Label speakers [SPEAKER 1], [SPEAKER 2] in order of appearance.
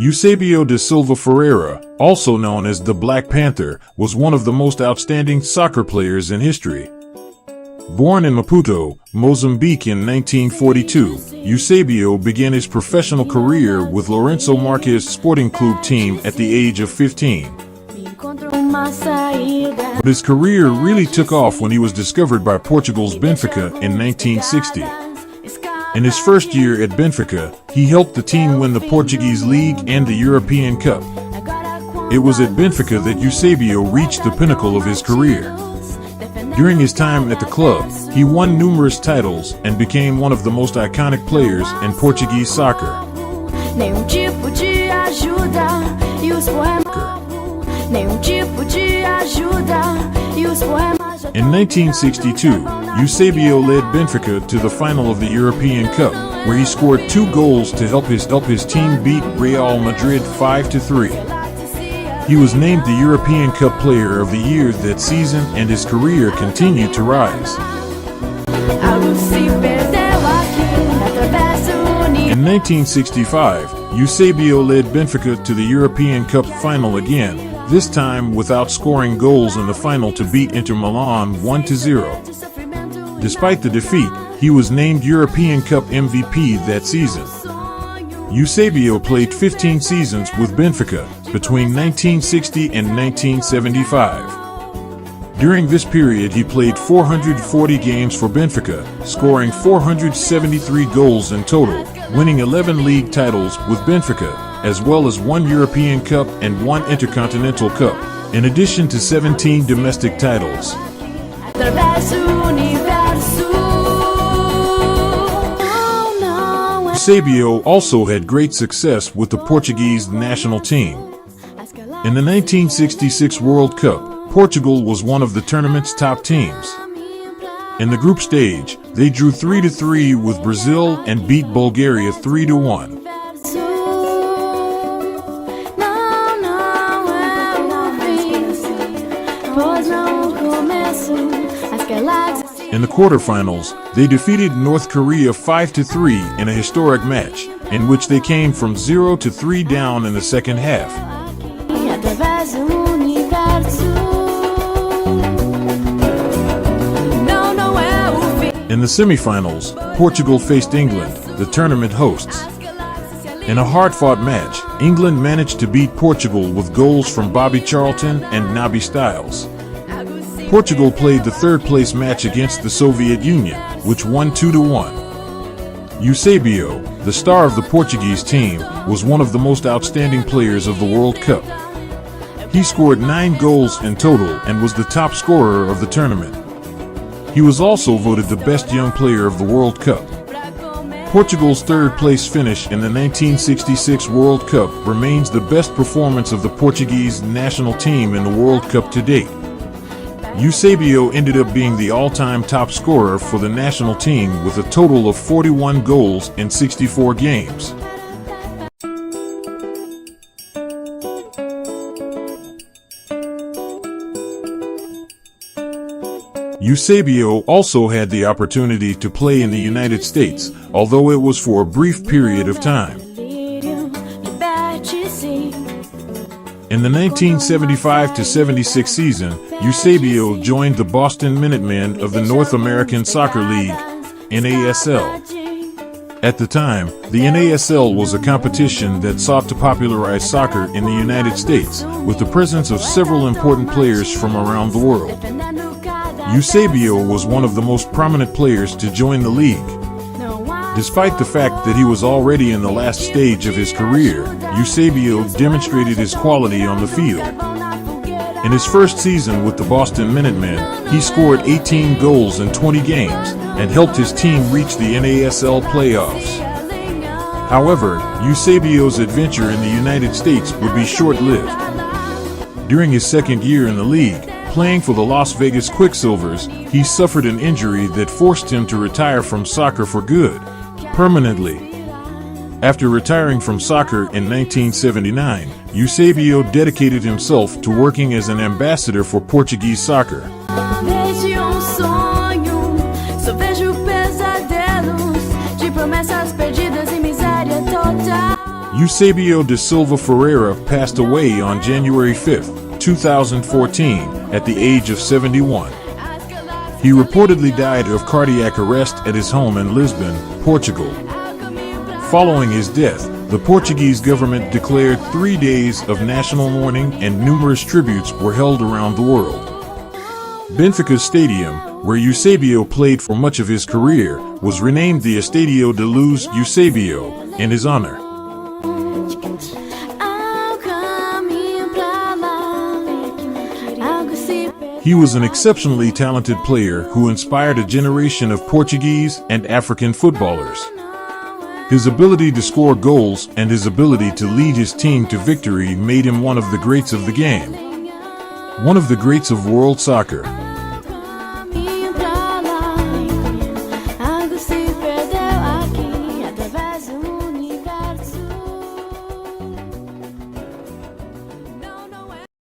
[SPEAKER 1] Eusebio de Silva Ferreira, also known as the Black Panther, was one of the most outstanding soccer players in history. Born in Maputo, Mozambique in 1942, Eusebio began his professional career with Lourenço Marques Sporting Club team at the age of 15. But his career really took off when he was discovered by Portugal's Benfica in 1960. In his first year at Benfica, he helped the team win the Portuguese League and the European Cup. It was at Benfica that Eusebio reached the pinnacle of his career. During his time at the club, he won numerous titles and became one of the most iconic players in Portuguese soccer. In 1962, Eusebio led Benfica to the final of the European Cup, where he scored 2 goals to help his team beat Real Madrid 5-3. He was named the European Cup Player of the Year that season, and his career continued to rise. In 1965, Eusebio led Benfica to the European Cup final again, this time without scoring goals in the final to beat Inter Milan 1-0. Despite the defeat, he was named European Cup MVP that season. Eusebio played 15 seasons with Benfica between 1960 and 1975. During this period, he played 440 games for Benfica, scoring 473 goals in total, winning 11 league titles with Benfica, as well as 1 European Cup and 1 Intercontinental Cup, in addition to 17 domestic titles. Eusebio also had great success with the Portuguese national team. In the 1966 World Cup, Portugal was one of the tournament's top teams. In the group stage, they drew 3-3 with Brazil and beat Bulgaria 3-1. In the quarterfinals, they defeated North Korea 5-3 in a historic match, in which they came from 0-3 down in the second half. In the semifinals, Portugal faced England, the tournament hosts. In a hard-fought match, England managed to beat Portugal with goals from Bobby Charlton and Naby Styles. Portugal played the third-place match against the Soviet Union, which won 2-1. Eusebio, the star of the Portuguese team, was one of the most outstanding players of the World Cup. He scored 9 goals in total and was the top scorer of the tournament. He was also voted the best young player of the World Cup. Portugal's third-place finish in the 1966 World Cup remains the best performance of the Portuguese national team in the World Cup to date. Eusebio ended up being the all-time top scorer for the national team with a total of 41 goals in 64 games. Eusebio also had the opportunity to play in the United States, although it was for a brief period of time. In the 1975-76 season, Eusebio joined the Boston Minutemen of the North American Soccer League, NASL. At the time, the NASL was a competition that sought to popularize soccer in the United States, with the presence of several important players from around the world. Eusebio was one of the most prominent players to join the league. Despite the fact that he was already in the last stage of his career, Eusebio demonstrated his quality on the field. In his first season with the Boston Minutemen, he scored 18 goals in 20 games and helped his team reach the NASL playoffs. However, Eusebio's adventure in the United States would be short-lived. During his second year in the league, playing for the Las Vegas Quicksilvers, he suffered an injury that forced him to retire from soccer for good, permanently. After retiring from soccer in 1979, Eusebio dedicated himself to working as an ambassador for Portuguese soccer. Eusebio da Silva Ferreira passed away on January 5, 2014, at the age of 71. He reportedly died of cardiac arrest at his home in Lisbon, Portugal. Following his death, the Portuguese government declared 3 days of national mourning and numerous tributes were held around the world. Benfica's stadium, where Eusebio played for much of his career, was renamed the Estadio de Luz Eusebio in his honor. He was an exceptionally talented player who inspired a generation of Portuguese and African footballers. His ability to score goals and his ability to lead his team to victory made him one of the greats of the game. One of the greats of world soccer.